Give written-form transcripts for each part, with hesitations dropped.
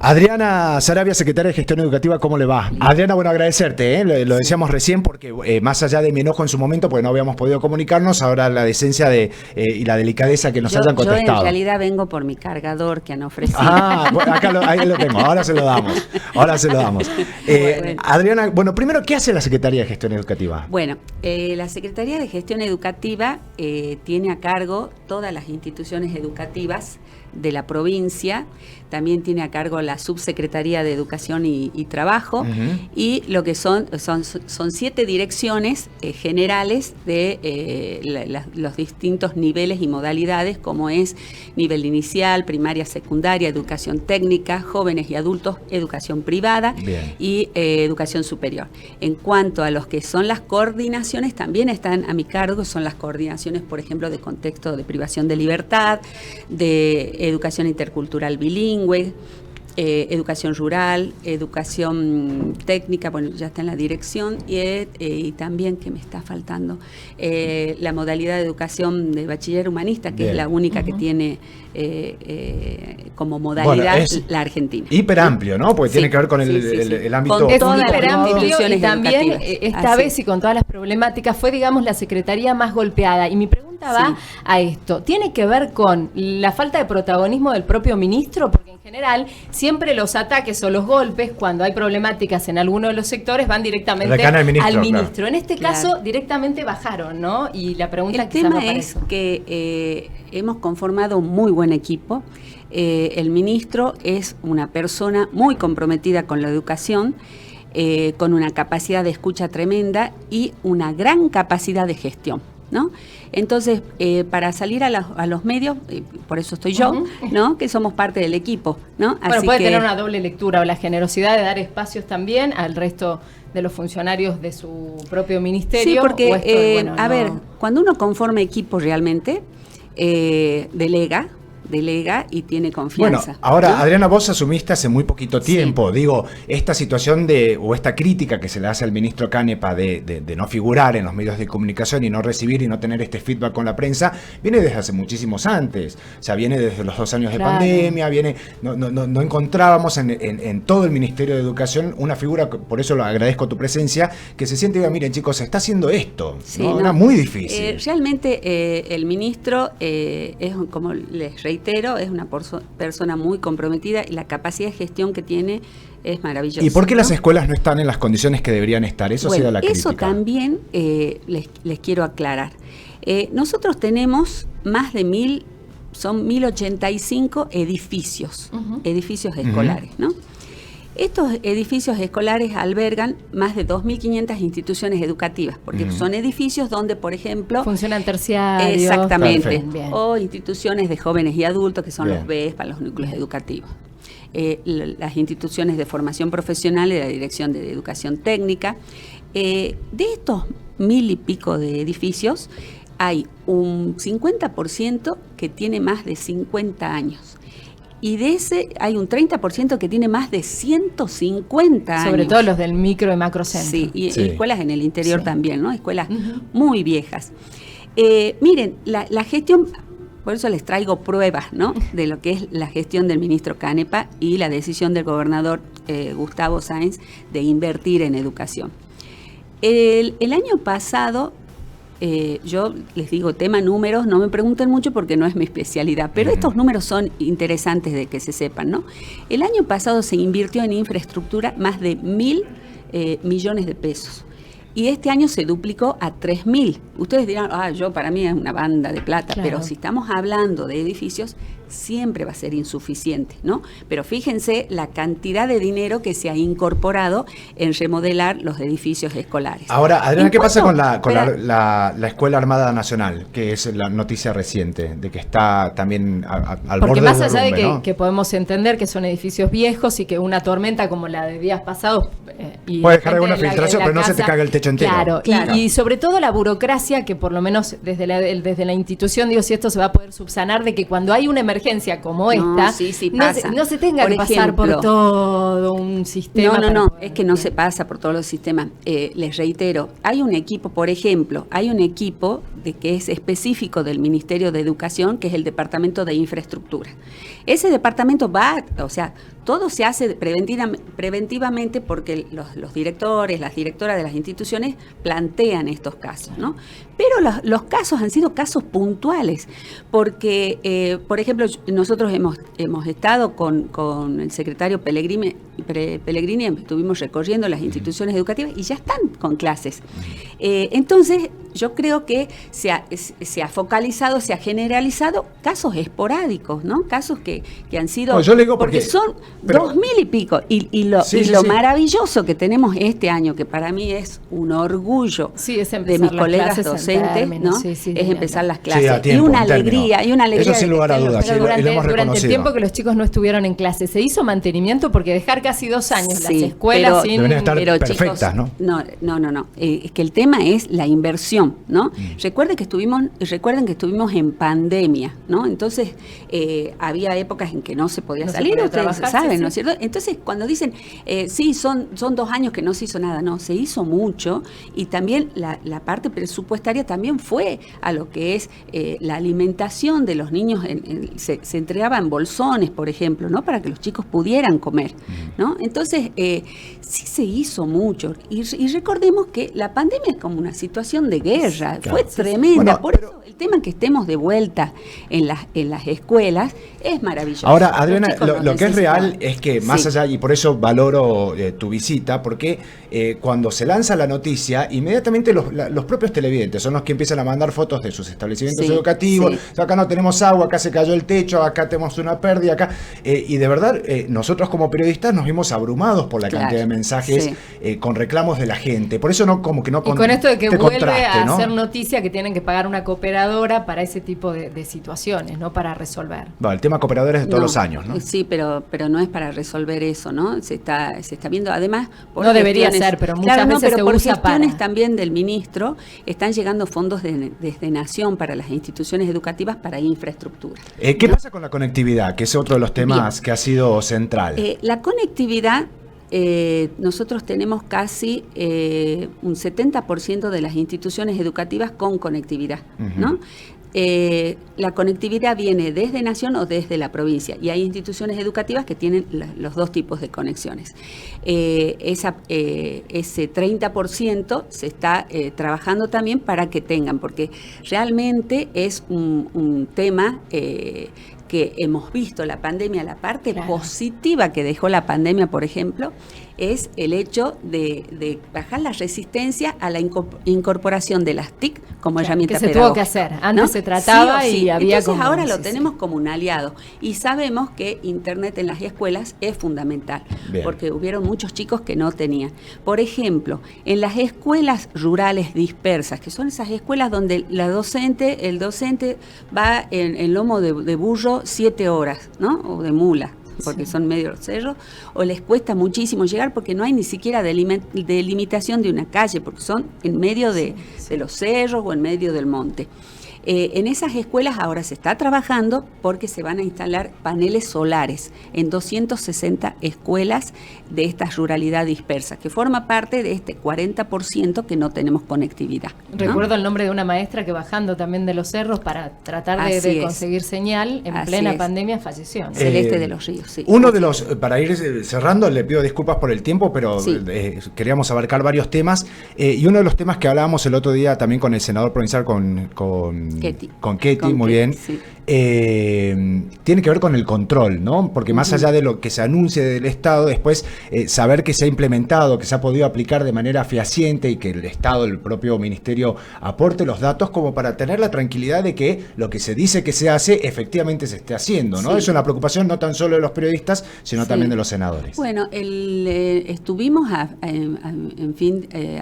Adriana Sarabia, secretaria de Gestión Educativa, ¿cómo le va? Adriana, bueno, agradecerte, lo decíamos recién porque más allá de mi enojo en su momento, porque no habíamos podido comunicarnos, ahora la decencia y la delicadeza que nos hayan contestado. Yo en realidad vengo por mi cargador que han ofrecido. Bueno, ahí lo tengo, ahora se lo damos. Bueno. Adriana, bueno, primero, ¿qué hace la Secretaría de Gestión Educativa? Bueno, la Secretaría de Gestión Educativa tiene a cargo todas las instituciones educativas de la provincia, también tiene a cargo la Subsecretaría de Educación y Trabajo, y lo que son 7 direcciones generales de los distintos niveles y modalidades, como es nivel inicial, primaria, secundaria, educación técnica, jóvenes y adultos, educación privada y educación superior. En cuanto a los que son las coordinaciones, también están a mi cargo, son las coordinaciones, por ejemplo, de contexto de privación de libertad, de educación intercultural bilingüe, educación rural, educación técnica, bueno, ya está en la dirección, y también, que me está faltando, la modalidad de educación de bachiller humanista, que es la única que tiene como modalidad la Argentina. Hiper amplio, ¿no? Porque tiene que ver con el ámbito. Con todas las instituciones y también esta vez y con todas las problemáticas fue, digamos, la secretaría más golpeada. Y mi pregunta va a esto. ¿Tiene que ver con la falta de protagonismo del propio ministro? Porque en general siempre los ataques o los golpes, cuando hay problemáticas en alguno de los sectores, van directamente al ministro. Claro. En este caso, directamente bajaron, ¿no? Y la pregunta el tema es que hemos conformado un muy buen equipo. El ministro es una persona muy comprometida con la educación, con una capacidad de escucha tremenda y una gran capacidad de gestión, ¿no? Entonces, para salir a los medios, por eso estoy yo, ¿no? Que somos parte del equipo, ¿no? Bueno, así puede tener una doble lectura, o la generosidad de dar espacios también al resto de los funcionarios de su propio ministerio. Sí, porque, a ver, cuando uno conforma equipo realmente, delega y tiene confianza. Bueno, ahora, ¿no? Adriana, vos asumiste hace muy poquito tiempo. Digo, esta situación o esta crítica que se le hace al ministro Canepa de no figurar en los medios de comunicación y no recibir y no tener este feedback con la prensa, viene desde hace muchísimos antes. O sea, viene desde los 2 años de pandemia, no encontrábamos en todo el Ministerio de Educación una figura, por eso lo agradezco tu presencia, que se siente y diga, miren chicos, se está haciendo esto. Sí, ¿no? Era muy difícil. Realmente el ministro es, como les reitero, es una persona muy comprometida y la capacidad de gestión que tiene es maravillosa. ¿Y por qué las escuelas no están en las condiciones que deberían estar? Eso ha sido la crítica. Eso también les quiero aclarar. Nosotros tenemos más de 1085 edificios escolares, ¿no? Estos edificios escolares albergan más de 2.500 instituciones educativas, porque son edificios donde, por ejemplo... funcionan terciarios. Exactamente. O instituciones de jóvenes y adultos, que son los BES para los núcleos educativos. Las instituciones de formación profesional y la Dirección de Educación Técnica. De estos 1.000 y pico de edificios, hay un 50% que tiene más de 50 años. Y de ese hay un 30% que tiene más de 150 años. Sobre todo los del micro y macro centro. Sí, y escuelas en el interior también, ¿no? Escuelas muy viejas. Miren, la gestión, por eso les traigo pruebas, ¿no? De lo que es la gestión del ministro Canepa y la decisión del gobernador Gustavo Sáenz de invertir en educación. El año pasado... yo les digo, tema números, no me pregunten mucho porque no es mi especialidad, pero estos números son interesantes de que se sepan, ¿no? El año pasado se invirtió en infraestructura más de 1.000 millones de pesos. Y este año se duplicó a 3.000. Ustedes dirán, para mí es una banda de plata, pero si estamos hablando de edificios, siempre va a ser insuficiente, ¿no? Pero fíjense la cantidad de dinero que se ha incorporado en remodelar los edificios escolares. Ahora, Adriana, ¿qué pasa con la Escuela Armada Nacional? Que es la noticia reciente, de que está también al borde del derrumbe. Porque más allá de que podemos entender que son edificios viejos y que una tormenta como la de días pasados... puede dejar alguna filtración, pero no se te caga el techo entero. Claro. Y sobre todo la burocracia, que por lo menos desde la institución, digo, si esto se va a poder subsanar, de que cuando hay una emergencia como esta, no se tenga que pasar por todo un sistema. No, es que no se pasa por todos los sistemas. Les reitero, hay un equipo, por ejemplo, que es específico del Ministerio de Educación, que es el Departamento de Infraestructura. Ese departamento todo se hace preventivamente porque los directores, las directoras de las instituciones plantean estos casos, ¿no? Pero los casos han sido casos puntuales, porque, por ejemplo, nosotros hemos estado con el secretario Pellegrini, estuvimos recorriendo las instituciones educativas y ya están con clases. Entonces, yo creo que se ha focalizado, se ha generalizado casos esporádicos, ¿no? Casos que han sido... No, yo le digo porque son 2.000 y pico. Y lo maravilloso que tenemos este año, que para mí es un orgullo de mis colegas docentes, ¿no? Es empezar las clases. Tiempo, y una alegría. Eso sin lugar a dudas. Pero durante el tiempo que los chicos no estuvieron en clase, ¿se hizo mantenimiento? Porque dejar casi 2 años las escuelas deberían estar perfectas, chicos, ¿no? No. Es que el tema es la inversión, ¿no? Recuerden que estuvimos en pandemia, ¿no? Entonces, había épocas en que no se podía salir, ustedes saben, ¿no es cierto? Entonces, cuando dicen, son 2 años que no se hizo nada, no, se hizo mucho, y también la parte presupuestaria también fue a lo que es la alimentación de los niños, se entregaba en bolsones, por ejemplo, ¿no? Para que los chicos pudieran comer, ¿no? Entonces, sí se hizo mucho, y recordemos que la pandemia es como una situación de guerra, fue tremenda, por eso el tema que estemos de vuelta en las escuelas es maravilloso. Ahora, Adriana, lo que es real es que más allá, y por eso valoro tu visita, porque cuando se lanza la noticia, inmediatamente los propios televidentes son los que empiezan a mandar fotos de sus establecimientos educativos. Acá no tenemos agua, acá se cayó el techo, acá tenemos una pérdida, acá. Y de verdad, nosotros como periodistas nos vimos abrumados por la cantidad de mensajes con reclamos de la gente. Por eso y con esto de que vuelve a hacer noticia que tienen que pagar una cooperadora para ese tipo de situaciones, ¿no? Para resolver. Bueno, el tema cooperadores de todos los años, ¿no? Sí, pero no es para resolver eso, ¿no? Se está viendo, además... No debería ser, pero muchas veces se por usa gestiones también del ministro, están llegando fondos desde Nación para las instituciones educativas para infraestructura. ¿Qué pasa con la conectividad? Que es otro de los temas que ha sido central. La conectividad... nosotros tenemos casi un 70% de las instituciones educativas con conectividad, ¿no? La conectividad viene desde Nación o desde la provincia, y hay instituciones educativas que tienen los 2 tipos de conexiones. Ese 30% se está trabajando también para que tengan, porque realmente es un tema que hemos visto la pandemia, la parte positiva que dejó la pandemia, por ejemplo, es el hecho de bajar la resistencia a la incorporación de las TIC como herramienta pedagógica. Que se tuvo que hacer. Antes se trataba y había... Entonces ahora lo tenemos como un aliado. Y sabemos que Internet en las escuelas es fundamental, porque hubieron muchos chicos que no tenían. Por ejemplo, en las escuelas rurales dispersas, que son esas escuelas donde el docente va en lomo de burro 7 horas, ¿no? O de mula, porque son medio cerros, o les cuesta muchísimo llegar porque no hay ni siquiera delimitación de una calle, porque son en medio de los cerros o en medio del monte. En esas escuelas ahora se está trabajando porque se van a instalar paneles solares en 260 escuelas de esta ruralidad dispersa, que forma parte de este 40% que no tenemos conectividad, ¿no? Recuerdo el nombre de una maestra que bajando también de los cerros para tratar de conseguir señal, en plena pandemia falleció, ¿no? Celeste de los Ríos, sí. Uno de los, para ir cerrando, le pido disculpas por el tiempo, pero queríamos abarcar varios temas, y uno de los temas que hablábamos el otro día también con el senador provincial, con Ketty, muy bien, tiene que ver con el control, ¿no? Porque más allá de lo que se anuncie del Estado, después saber que se ha implementado, que se ha podido aplicar de manera fehaciente y que el Estado, el propio ministerio, aporte los datos como para tener la tranquilidad de que lo que se dice que se hace, efectivamente se esté haciendo, ¿no? Es una preocupación no tan solo de los periodistas, sino también de los senadores. Bueno, estuvimos a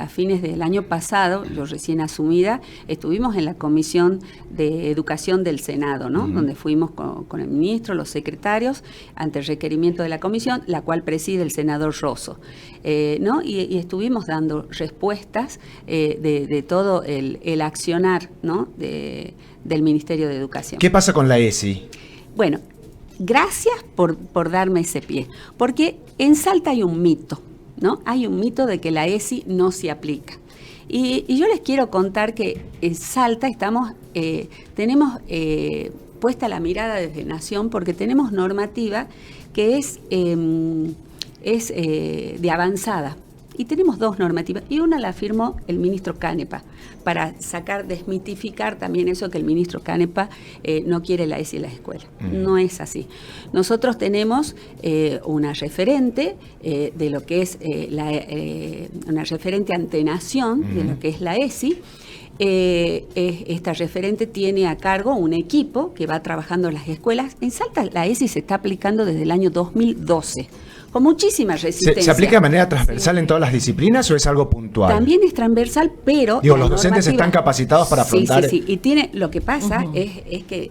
fines del año pasado, yo recién asumida, estuvimos en la Comisión de Educación del Senado, ¿no? Donde fuimos con el ministro, los secretarios, ante el requerimiento de la comisión, la cual preside el senador Rosso, ¿no? Y estuvimos dando respuestas de todo el accionar, ¿no? del Ministerio de Educación. ¿Qué pasa con la ESI? Bueno, gracias por darme ese pie, porque en Salta hay un mito, ¿no? Hay un mito de que la ESI no se aplica. Y yo les quiero contar que en Salta tenemos puesta la mirada desde Nación, porque tenemos normativa que es de avanzada. Y tenemos 2 normativas, y una la firmó el ministro Canepa, para desmitificar también eso que el ministro Canepa no quiere la ESI en la escuela. No es así. Nosotros tenemos una referente de lo que es una referente ante nación de lo que es la ESI. Esta referente tiene a cargo un equipo que va trabajando en las escuelas. En Salta la ESI se está aplicando desde el año 2012. Con muchísima resistencia. ¿Se aplica de manera transversal en todas las disciplinas o es algo puntual? También es transversal, pero... los docentes están capacitados para afrontar... Sí. Y lo que pasa es que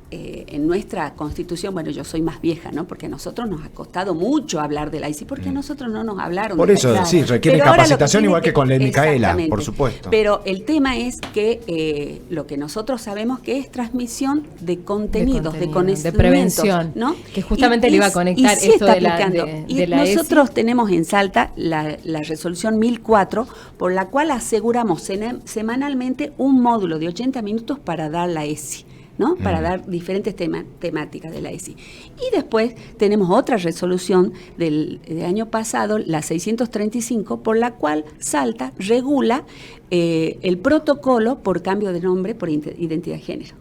en nuestra Constitución, bueno, yo soy más vieja, ¿no? Porque a nosotros nos ha costado mucho hablar de la ESI, porque a nosotros no nos hablaron. Por eso, sí, requiere capacitación igual que con la Micaela, por supuesto. Pero el tema es que lo que nosotros sabemos que es transmisión de contenidos, de conocimientos, de prevención, ¿no? Que justamente le iba a conectar esto de la nosotros tenemos en Salta la resolución 1004, por la cual aseguramos semanalmente un módulo de 80 minutos para dar la ESI, ¿no? Para dar diferentes temáticas de la ESI. Y después tenemos otra resolución del año pasado, la 635, por la cual Salta regula el protocolo por cambio de nombre por identidad de género.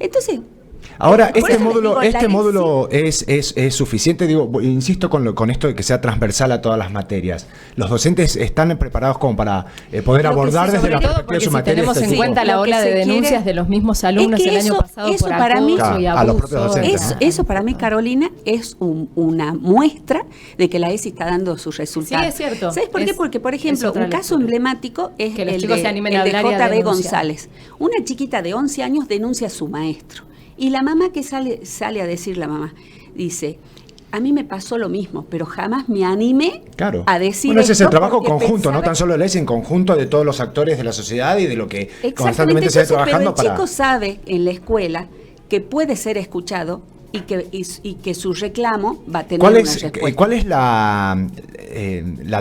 Entonces... Ahora, este módulo es suficiente, insisto con esto de que sea transversal a todas las materias. ¿Los docentes están preparados como para poder abordar desde la perspectiva de su materia? Tenemos en cuenta la ola de denuncias de los mismos alumnos el año pasado por acoso y abuso. A los propios docentes, eso para mí, Carolina, es una muestra de que la ESI está dando sus resultados. Sí, es cierto. ¿Sabes por qué? Porque, por ejemplo, un caso emblemático es que el de JB González. Una chiquita de 11 años denuncia a su maestro. Y la mamá que sale a decir, dice, a mí me pasó lo mismo, pero jamás me animé a decir. Bueno, ese es el trabajo conjunto, no tan solo de la ESI, en conjunto de todos los actores de la sociedad y de lo que constantemente se va trabajando pero el chico sabe en la escuela que puede ser escuchado y que su reclamo va a tener una respuesta. ¿Cuál es la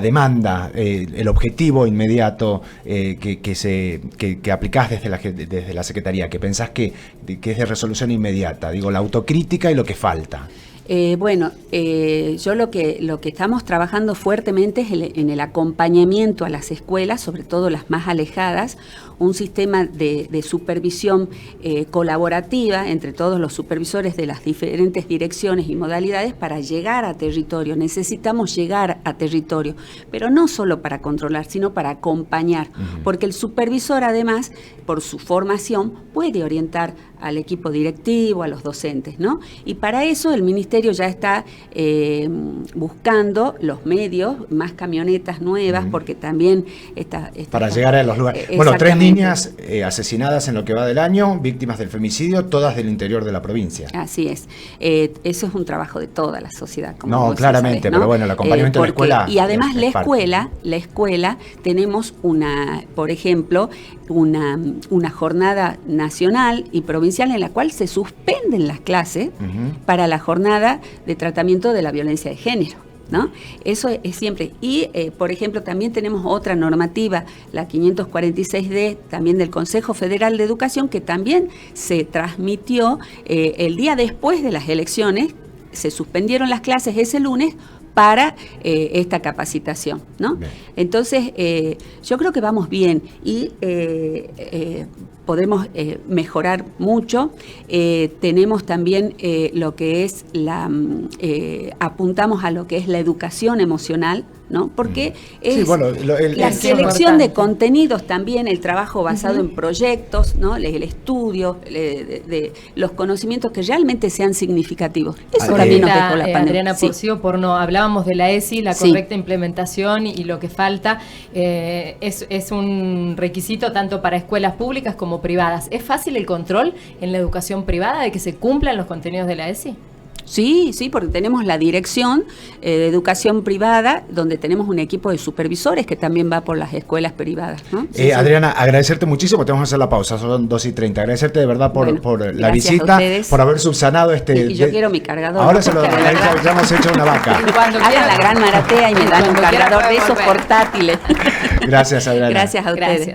demanda, el objetivo inmediato que aplicás desde la Secretaría, que pensás que es de resolución inmediata? Digo, la autocrítica y lo que falta. Yo lo que estamos trabajando fuertemente es en el acompañamiento a las escuelas, sobre todo las más alejadas, un sistema de supervisión colaborativa entre todos los supervisores de las diferentes direcciones y modalidades para llegar a territorio. Necesitamos llegar a territorio, pero no solo para controlar, sino para acompañar, porque el supervisor además, por su formación, puede orientar al equipo directivo, a los docentes, ¿no? Y para eso el Ministerio ya está buscando los medios, más camionetas nuevas, porque también para llegar a los lugares. Bueno, 3 niñas asesinadas en lo que va del año, víctimas del femicidio, todas del interior de la provincia. Así es. Eso es un trabajo de toda la sociedad. Como claramente, sabés, ¿no? Pero bueno, el acompañamiento de la escuela. Y además la escuela, tenemos por ejemplo, una jornada nacional y provincial en la cual se suspenden las clases para la jornada de tratamiento de la violencia de género, ¿no? Eso es siempre. Y, por ejemplo, también tenemos otra normativa, la 546D, también del Consejo Federal de Educación, que también se transmitió el día después de las elecciones. Se suspendieron las clases ese lunes para esta capacitación, ¿no? Bien. Entonces, yo creo que vamos bien y podemos mejorar mucho. Tenemos también lo que es apuntamos a lo que es la educación emocional, ¿no? Porque es la selección de contenidos también, el trabajo basado en proyectos, ¿no? El estudio de los conocimientos que realmente sean significativos. Eso también nos dejó la pandemia. Adriana Porcio, hablábamos de la ESI, la correcta implementación y lo que falta es un requisito tanto para escuelas públicas como privadas. ¿Es fácil el control en la educación privada de que se cumplan los contenidos de la ESI? Sí, porque tenemos la dirección de educación privada, donde tenemos un equipo de supervisores que también va por las escuelas privadas, ¿no? Adriana, agradecerte muchísimo, tenemos que hacer la pausa, son 2:30. Agradecerte de verdad por la visita, por haber subsanado y yo quiero mi cargador. Ahora ya hemos hecho una vaca. Hagan la gran maratea y me dan un cargador de esos portátiles. Gracias, Adriana. Gracias a ustedes. Gracias.